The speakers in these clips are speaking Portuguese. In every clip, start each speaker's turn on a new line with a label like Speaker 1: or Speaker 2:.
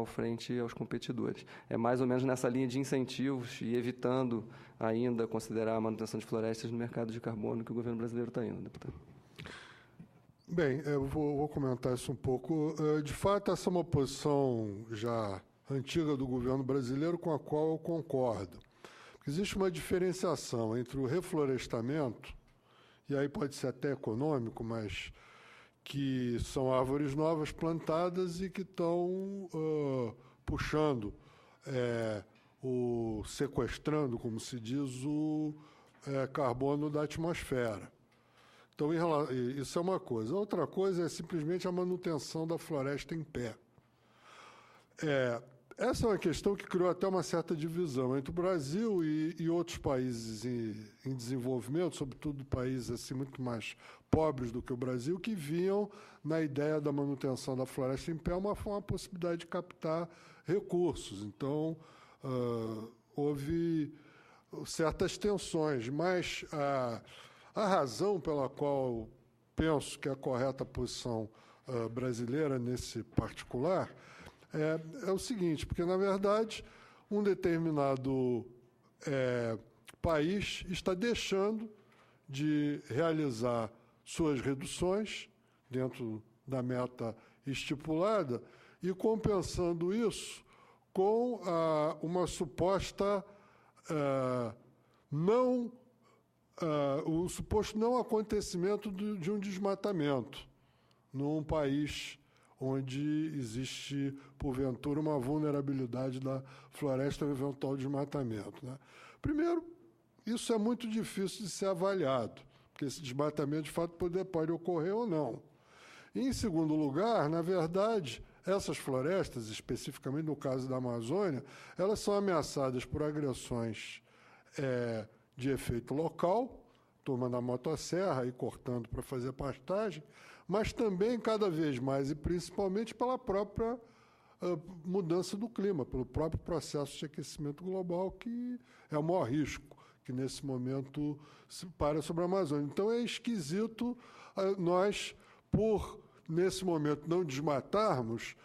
Speaker 1: frente aos competidores. É mais ou menos nessa linha de incentivos e evitando ainda considerar a manutenção de florestas no mercado de carbono que o governo brasileiro está indo, deputado.
Speaker 2: Bem, eu vou comentar isso um pouco. De fato, essa é uma posição já antiga do governo brasileiro com a qual eu concordo. Existe uma diferenciação entre o reflorestamento, e aí pode ser até econômico, mas que são árvores novas plantadas e que estão puxando, sequestrando, como se diz, o carbono da atmosfera. Então, isso é uma coisa. Outra coisa é simplesmente a manutenção da floresta em pé. Essa é uma questão que criou até uma certa divisão entre o Brasil e outros países em desenvolvimento, sobretudo países assim, muito mais pobres do que o Brasil, que viam na ideia da manutenção da floresta em pé uma possibilidade de captar recursos. Então, houve certas tensões, mas a razão pela qual penso que é a correta posição brasileira nesse particular é o seguinte, porque, na verdade, um determinado país está deixando de realizar suas reduções dentro da meta estipulada e compensando isso com uma suposta o suposto não acontecimento de um desmatamento num país onde existe, porventura, uma vulnerabilidade da floresta ao eventual desmatamento, né? Primeiro, isso é muito difícil de ser avaliado, porque esse desmatamento, de fato, pode ocorrer ou não. E, em segundo lugar, na verdade, essas florestas, especificamente no caso da Amazônia, elas são ameaçadas por agressões de efeito local, turma da motosserra aí cortando para fazer pastagem, mas também cada vez mais e principalmente pela própria mudança do clima, pelo próprio processo de aquecimento global, que é o maior risco que nesse momento se para sobre a Amazônia. Então é esquisito nós, por nesse momento não desmatarmos,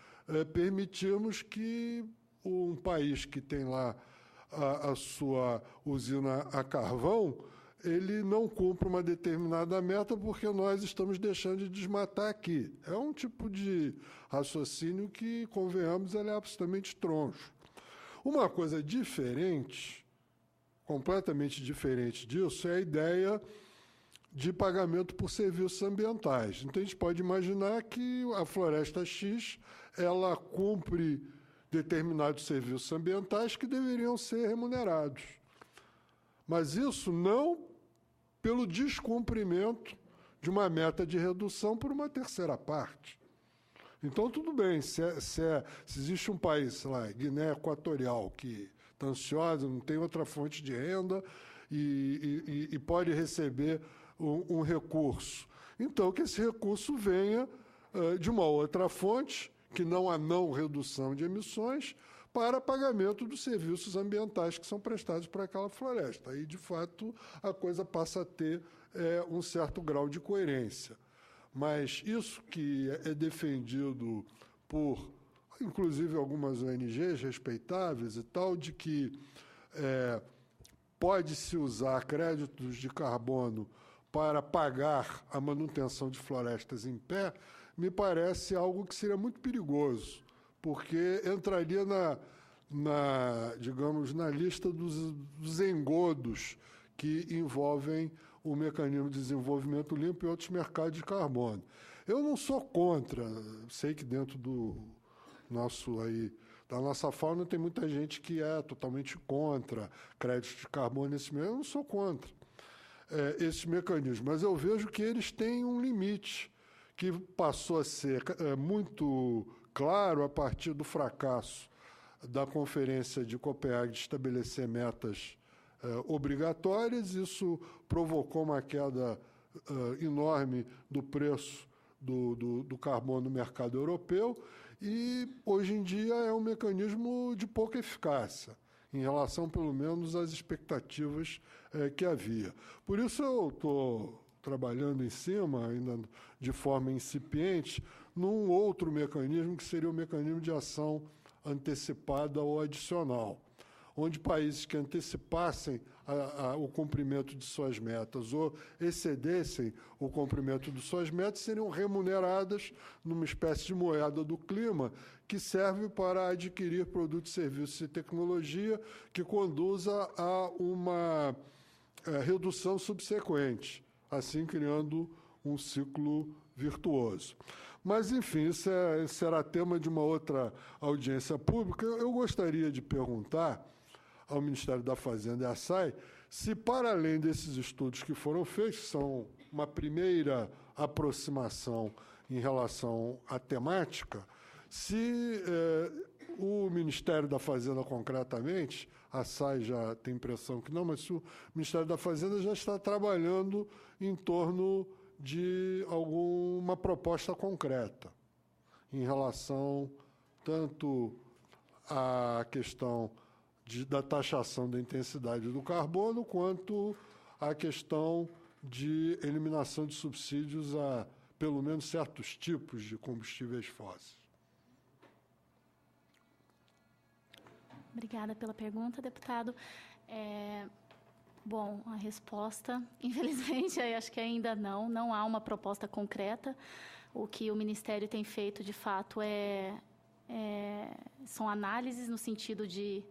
Speaker 2: permitirmos que um país que tem lá a sua usina a carvão, ele não cumpre uma determinada meta porque nós estamos deixando de desmatar aqui. É um tipo de raciocínio que, convenhamos, ele é absolutamente troncho. Uma coisa diferente, completamente diferente disso, é a ideia de pagamento por serviços ambientais. Então, a gente pode imaginar que a Floresta X, ela cumpre determinados serviços ambientais que deveriam ser remunerados. Mas isso não pelo descumprimento de uma meta de redução por uma terceira parte. Então, tudo bem, se existe um país, sei lá, Guiné Equatorial, que está ansiosa, não tem outra fonte de renda e pode receber um recurso. Então, que esse recurso venha de uma outra fonte, que não há não redução de emissões, para pagamento dos serviços ambientais que são prestados para aquela floresta. Aí, de fato, a coisa passa a ter um certo grau de coerência. Mas isso que é defendido por, inclusive, algumas ONGs respeitáveis e tal, de que pode-se usar créditos de carbono para pagar a manutenção de florestas em pé, me parece algo que seria muito perigoso, porque entraria digamos, na lista dos engodos que envolvem o mecanismo de desenvolvimento limpo e outros mercados de carbono. Eu não sou contra, sei que dentro da nossa fauna tem muita gente que é totalmente contra créditos de carbono nesse meio. Eu não sou contra esses mecanismos, mas eu vejo que eles têm um limite que passou a ser muito claro a partir do fracasso da Conferência de Copenhague de estabelecer metas obrigatórias. Isso provocou uma queda enorme do preço do carbono no mercado europeu e, hoje em dia, é um mecanismo de pouca eficácia, em relação, pelo menos, às expectativas que havia. Por isso, eu estou trabalhando em cima, ainda de forma incipiente, num outro mecanismo, que seria o mecanismo de ação antecipada ou adicional, onde países que antecipassem o cumprimento de suas metas ou excedessem o cumprimento de suas metas seriam remuneradas numa espécie de moeda do clima que serve para adquirir produtos, serviços e tecnologia que conduza a uma redução subsequente, assim criando um ciclo virtuoso. Mas, enfim, isso será tema de uma outra audiência pública. Eu gostaria de perguntar ao Ministério da Fazenda e à SAI se, para além desses estudos que foram feitos, que são uma primeira aproximação em relação à temática, se o Ministério da Fazenda, concretamente, a SAI já tem impressão que não, mas se o Ministério da Fazenda já está trabalhando em torno de alguma proposta concreta em relação tanto à questão da taxação da intensidade do carbono, quanto à questão de eliminação de subsídios a, pelo menos, certos tipos de combustíveis fósseis.
Speaker 3: Obrigada pela pergunta, deputado. Bom, a resposta, infelizmente, acho que ainda não há uma proposta concreta. O que o Ministério tem feito, de fato, são análises no sentido de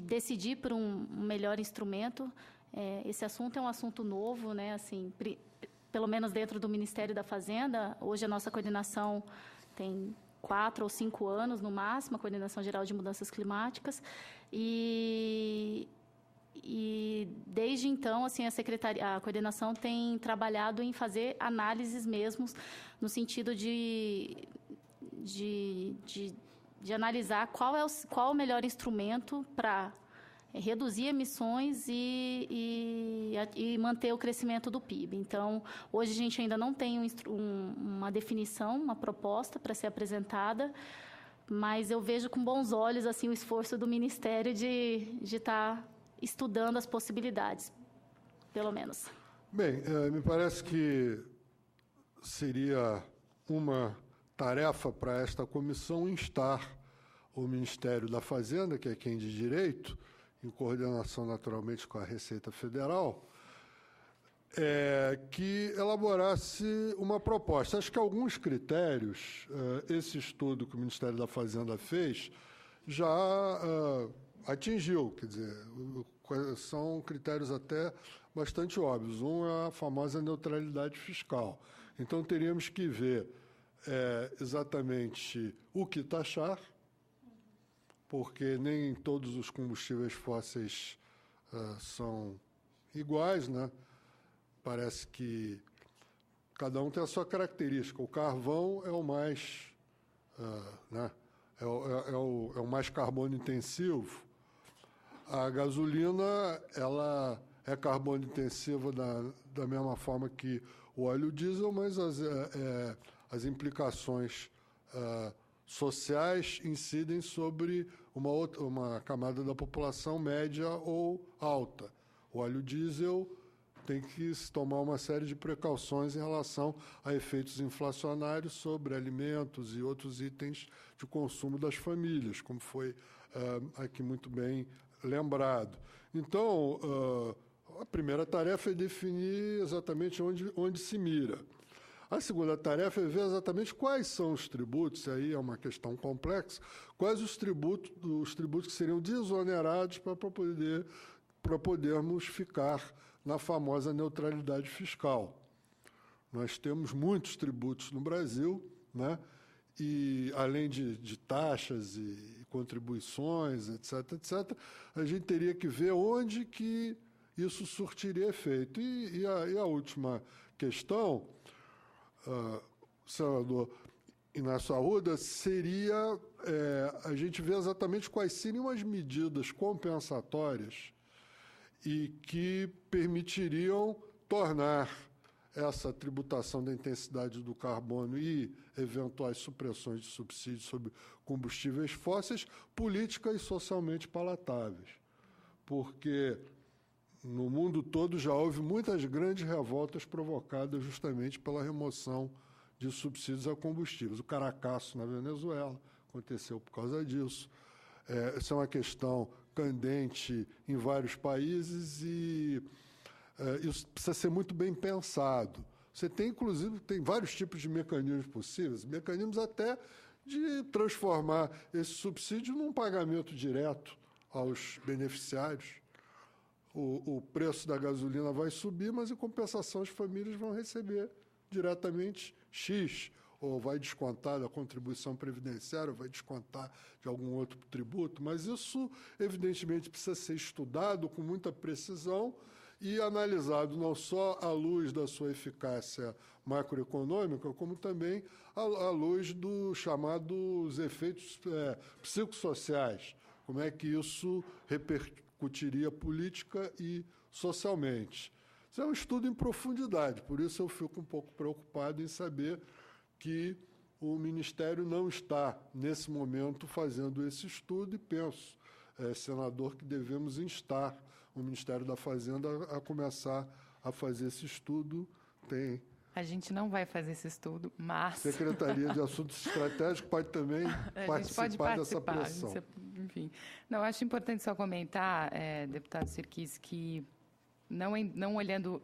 Speaker 3: decidir por um melhor instrumento. Esse assunto é um assunto novo, né? Assim, pelo menos dentro do Ministério da Fazenda. Hoje a nossa coordenação tem 4 ou 5 anos, no máximo, a Coordenação Geral de Mudanças Climáticas. E desde então, assim, a coordenação tem trabalhado em fazer análises mesmos, no sentido de analisar qual é o melhor instrumento para reduzir emissões e manter o crescimento do PIB. Então, hoje a gente ainda não tem uma definição, uma proposta para ser apresentada, mas eu vejo com bons olhos assim o esforço do Ministério de estar estudando as possibilidades, pelo menos.
Speaker 2: Bem, me parece que seria uma tarefa para esta comissão instar o Ministério da Fazenda, que é quem de direito, em coordenação naturalmente com a Receita Federal, que elaborasse uma proposta. Acho que alguns critérios, esse estudo que o Ministério da Fazenda fez, já atingiu, quer dizer, são critérios até bastante óbvios. Um é a famosa neutralidade fiscal. Então, teríamos que ver exatamente o que taxar, porque nem todos os combustíveis fósseis são iguais, né? Parece que cada um tem a sua característica. O carvão é o mais, né? é o mais carbono intensivo. A gasolina, ela é carbono intensiva da mesma forma que o óleo diesel, mas as implicações sociais incidem sobre uma camada da população média ou alta. O óleo diesel tem que se tomar uma série de precauções em relação a efeitos inflacionários sobre alimentos e outros itens de consumo das famílias, como foi aqui muito bem lembrado. Então, a primeira tarefa é definir exatamente onde se mira. A segunda tarefa é ver exatamente quais são os tributos, aí é uma questão complexa, quais os tributos que seriam desonerados para podermos ficar na famosa neutralidade fiscal. Nós temos muitos tributos no Brasil, né? E além de taxas e contribuições, etc., a gente teria que ver onde que isso surtiria efeito. E a última questão, senador Inácio Arruda, seria a gente ver exatamente quais seriam as medidas compensatórias e que permitiriam tornar essa tributação da intensidade do carbono e eventuais supressões de subsídios sobre combustíveis fósseis políticas e socialmente palatáveis. Porque no mundo todo já houve muitas grandes revoltas provocadas justamente pela remoção de subsídios a combustíveis. O Caracaço, na Venezuela, aconteceu por causa disso. Essa é uma questão candente em vários países e isso precisa ser muito bem pensado. Você tem, inclusive, vários tipos de mecanismos possíveis, mecanismos até de transformar esse subsídio num pagamento direto aos beneficiários. O preço da gasolina vai subir, mas, em compensação, as famílias vão receber diretamente X, ou vai descontar da contribuição previdenciária, ou vai descontar de algum outro tributo, mas isso, evidentemente, precisa ser estudado com muita precisão e analisado não só à luz da sua eficácia macroeconômica, como também à luz dos chamados efeitos psicossociais, como é que isso repercutiria política e socialmente. Isso é um estudo em profundidade, por isso eu fico um pouco preocupado em saber que o Ministério não está, nesse momento, fazendo esse estudo e penso, senador, que devemos instar o Ministério da Fazenda a começar a fazer esse estudo.
Speaker 4: A gente não vai fazer esse estudo, mas...
Speaker 2: Secretaria de Assuntos Estratégicos pode também participar dessa pressão.
Speaker 4: Enfim, não, acho importante só comentar, deputado Sirkis, que não olhando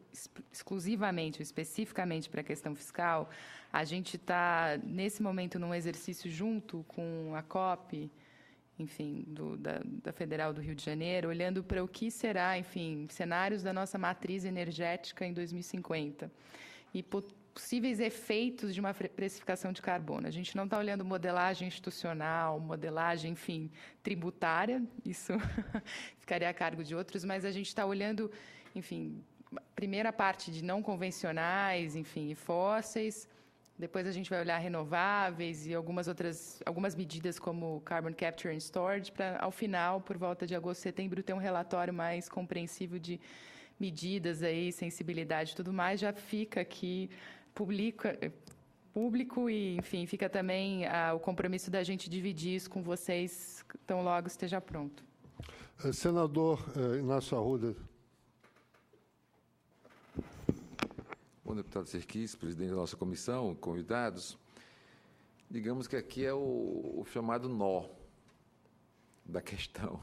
Speaker 4: exclusivamente, especificamente para a questão fiscal, a gente está, nesse momento, num exercício junto com a COP, enfim, da Federal do Rio de Janeiro, olhando para o que será, enfim, cenários da nossa matriz energética em 2050 e possíveis efeitos de uma precificação de carbono. A gente não está olhando modelagem institucional, modelagem, enfim, tributária, isso ficaria a cargo de outros, mas a gente está olhando, enfim, primeira parte de não convencionais, enfim, e fósseis. Depois a gente vai olhar renováveis e algumas medidas como Carbon Capture and Storage, para, ao final, por volta de agosto, setembro, ter um relatório mais compreensível de medidas aí, sensibilidade e tudo mais. Já fica aqui público e, enfim, fica também o compromisso da gente dividir isso com vocês tão logo esteja pronto.
Speaker 2: Senador Inácio Arruda.
Speaker 5: Bom, deputado Sirkis, presidente da nossa comissão, convidados, digamos que aqui é o chamado nó da questão.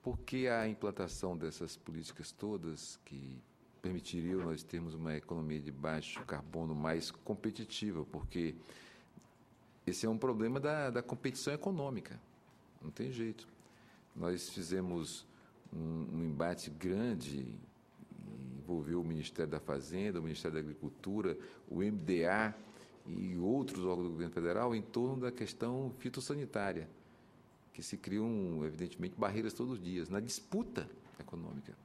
Speaker 5: Por que a implantação dessas políticas todas que permitiriam nós termos uma economia de baixo carbono mais competitiva? Porque esse é um problema da competição econômica, não tem jeito. Nós fizemos um embate grande, envolveu o Ministério da Fazenda, o Ministério da Agricultura, o MDA e outros órgãos do governo federal em torno da questão fitossanitária, que se criam, evidentemente, barreiras todos os dias, na disputa econômica.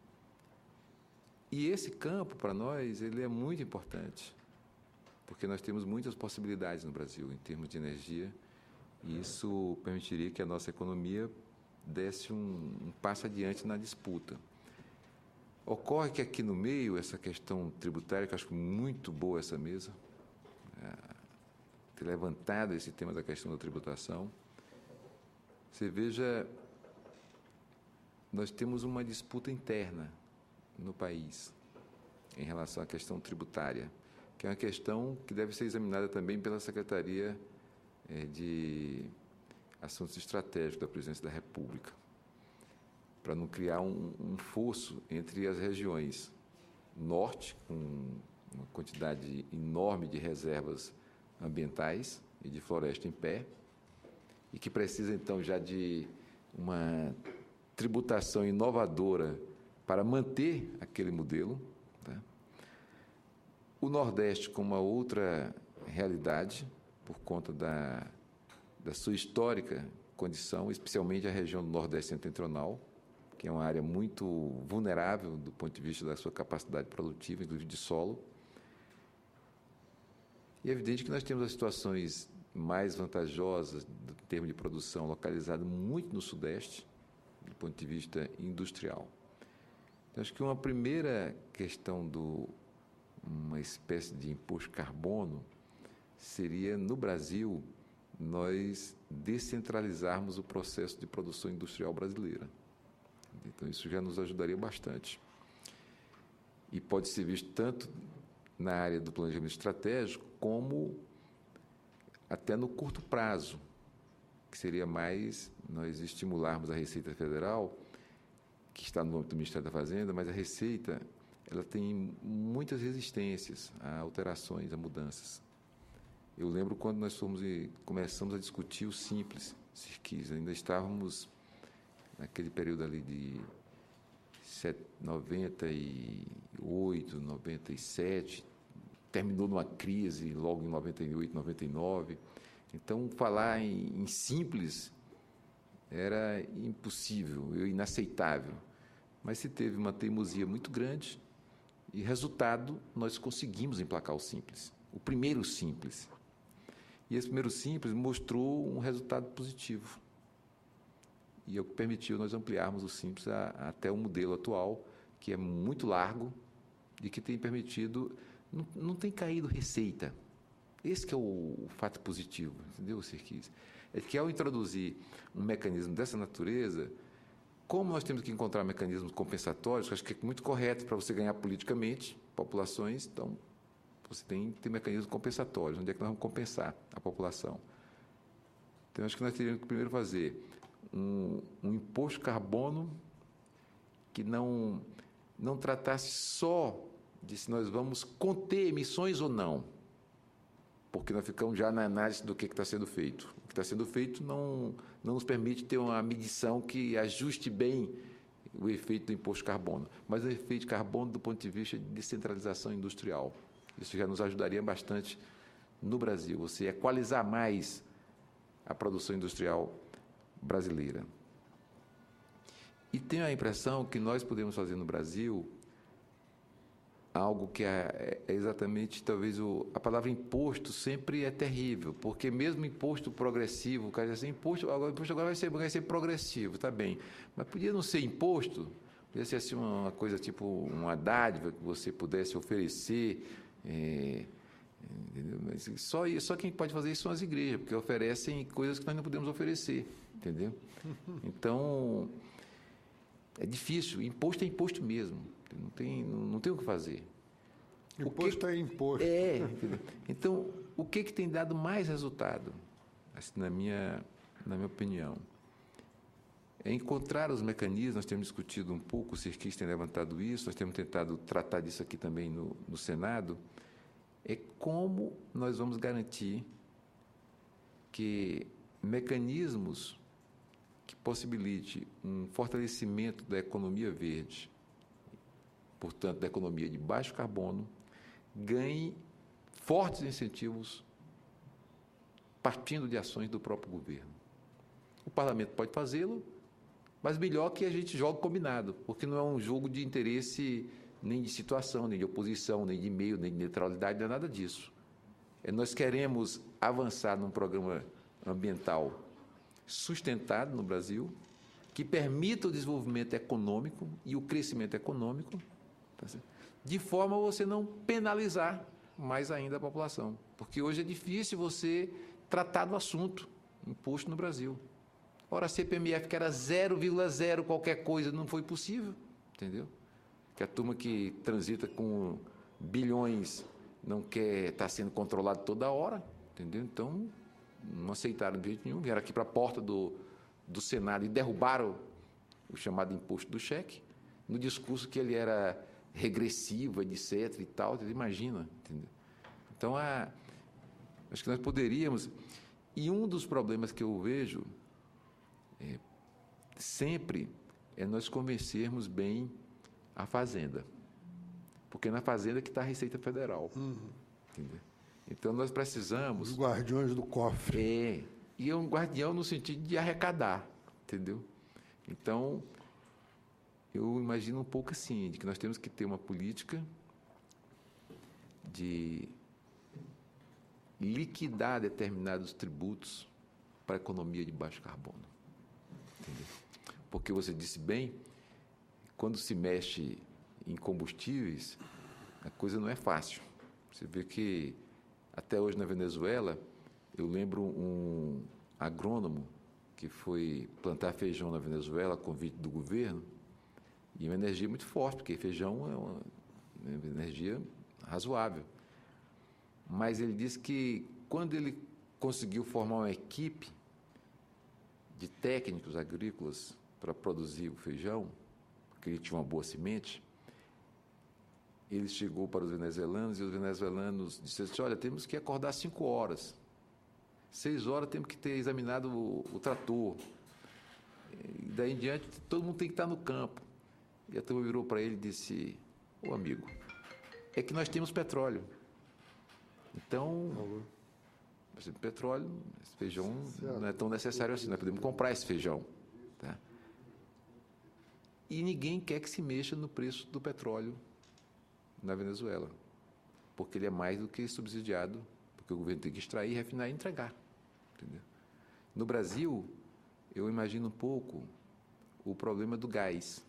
Speaker 5: E esse campo, para nós, ele é muito importante, porque nós temos muitas possibilidades no Brasil em termos de energia, e isso permitiria que a nossa economia desse um passo adiante na disputa. Ocorre que aqui no meio, essa questão tributária, que eu acho muito boa essa mesa, ter levantado esse tema da questão da tributação. Você veja, nós temos uma disputa interna no país em relação à questão tributária, que é uma questão que deve ser examinada também pela Secretaria de Assuntos Estratégicos da Presidência da República, para não criar um fosso entre as regiões norte, com uma quantidade enorme de reservas ambientais e de floresta em pé, e que precisa, então, já de uma tributação inovadora para manter aquele modelo. Tá? O Nordeste com uma outra realidade, por conta da sua histórica condição, especialmente a região do Nordeste Setentrional, que é uma área muito vulnerável do ponto de vista da sua capacidade produtiva, inclusive de solo. E é evidente que nós temos as situações mais vantajosas do termo de produção localizado muito no Sudeste, do ponto de vista industrial. Então, acho que uma primeira questão uma espécie de imposto carbono seria, no Brasil, nós descentralizarmos o processo de produção industrial brasileira. Então, isso já nos ajudaria bastante. E pode ser visto tanto na área do planejamento estratégico, como até no curto prazo, que seria mais nós estimularmos a Receita Federal, que está no âmbito do Ministério da Fazenda, mas a Receita ela tem muitas resistências a alterações, a mudanças. Eu lembro quando nós começamos a discutir o Simples, Sirquis, ainda estávamos naquele período ali de 98, 97, terminou numa crise logo em 98, 99. Então, falar em Simples era impossível, inaceitável. Mas se teve uma teimosia muito grande e, resultado, nós conseguimos emplacar o Simples, o primeiro Simples. E esse primeiro Simples mostrou um resultado positivo. E é o que permitiu nós ampliarmos o Simples até o modelo atual, que é muito largo e que tem permitido... Não tem caído receita. Esse que é o fato positivo, entendeu, Sirquis? É que, ao introduzir um mecanismo dessa natureza, como nós temos que encontrar mecanismos compensatórios, que acho que é muito correto para você ganhar politicamente populações, então você tem que ter mecanismos compensatórios. Onde é que nós vamos compensar a população? Então, acho que nós teríamos que primeiro fazer um imposto carbono que não tratasse só de se nós vamos conter emissões ou não, porque nós ficamos já na análise do que está sendo feito. O que está sendo feito não nos permite ter uma medição que ajuste bem o efeito do imposto carbono, mas o efeito de carbono do ponto de vista de descentralização industrial. Isso já nos ajudaria bastante no Brasil, você equalizar mais a produção industrial brasileira. E tenho a impressão que nós podemos fazer no Brasil algo que é exatamente, talvez, a palavra imposto sempre é terrível, porque mesmo imposto progressivo, o cara diz assim, imposto agora vai ser progressivo, tá bem, mas podia não ser imposto, podia ser assim uma coisa tipo uma dádiva que você pudesse oferecer, entendeu? Mas só quem pode fazer isso são as igrejas, porque oferecem coisas que nós não podemos oferecer, entendeu? Então, é difícil, imposto é imposto mesmo. Não tem o que fazer.
Speaker 2: Imposto é imposto.
Speaker 5: Então, o que tem dado mais resultado, assim, na minha opinião, é encontrar os mecanismos. Nós temos discutido um pouco, o Sirquis tem levantado isso, nós temos tentado tratar disso aqui também no Senado, é como nós vamos garantir que mecanismos que possibilite um fortalecimento da economia verde, portanto, da economia de baixo carbono, ganhe fortes incentivos partindo de ações do próprio governo. O parlamento pode fazê-lo, mas melhor que a gente jogue combinado, porque não é um jogo de interesse nem de situação, nem de oposição, nem de meio, nem de neutralidade, não é nada disso. Nós queremos avançar num programa ambiental sustentado no Brasil, que permita o desenvolvimento econômico e o crescimento econômico, de forma a você não penalizar mais ainda a população. Porque hoje é difícil você tratar do assunto imposto no Brasil. Ora, a CPMF, que era 0,0 qualquer coisa, não foi possível, entendeu? Que a turma que transita com bilhões não quer estar sendo controlado toda hora, entendeu? Então, não aceitaram de jeito nenhum, vieram aqui para a porta do Senado e derrubaram o chamado imposto do cheque, no discurso que ele era regressivo, etc. e tal, você imagina, entendeu? Então, acho que nós poderíamos... E um dos problemas que eu vejo sempre é nós convencermos bem a Fazenda, porque na Fazenda que está a Receita Federal, entendeu? Então, nós precisamos...
Speaker 2: Os guardiões do cofre.
Speaker 5: E é um guardião no sentido de arrecadar, entendeu? Então, eu imagino um pouco assim, de que nós temos que ter uma política de liquidar determinados tributos para a economia de baixo carbono, entendeu? Porque você disse bem, quando se mexe em combustíveis, a coisa não é fácil. Você vê que até hoje na Venezuela, eu lembro um agrônomo que foi plantar feijão na Venezuela a convite do governo, e uma energia muito forte, porque feijão é uma energia razoável. Mas ele disse que quando ele conseguiu formar uma equipe de técnicos agrícolas para produzir o feijão, porque ele tinha uma boa semente, ele chegou para os venezuelanos e os venezuelanos disseram assim, olha, temos que acordar 5 horas, 6 horas temos que ter examinado o trator, e daí em diante todo mundo tem que estar no campo. E a turma virou para ele e disse, ô amigo, é que nós temos petróleo. Então, petróleo, esse feijão não é tão necessário assim, nós podemos comprar esse feijão. Tá? E ninguém quer que se mexa no preço do petróleo na Venezuela, porque ele é mais do que subsidiado, porque o governo tem que extrair, refinar e entregar. Entendeu? No Brasil, eu imagino um pouco o problema do gás,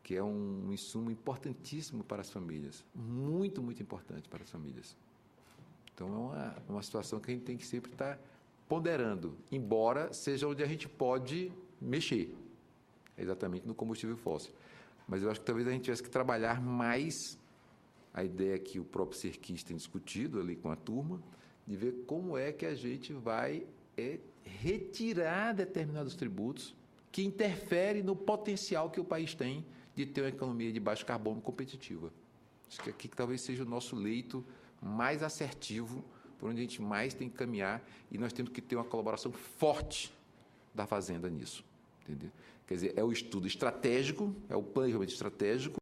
Speaker 5: que é um insumo importantíssimo para as famílias, muito, muito importante para as famílias. Então, é uma situação que a gente tem que sempre estar ponderando, embora seja onde a gente pode mexer, exatamente no combustível fóssil. Mas eu acho que talvez a gente tivesse que trabalhar mais a ideia que o próprio Serquis tem discutido ali com a turma, de ver como é que a gente vai retirar determinados tributos que interferem no potencial que o país tem de ter uma economia de baixo carbono competitiva. Acho que aqui talvez seja o nosso leito mais assertivo, por onde a gente mais tem que caminhar, e nós temos que ter uma colaboração forte da Fazenda nisso. Entendeu? Quer dizer, é o estudo estratégico, é o planejamento estratégico,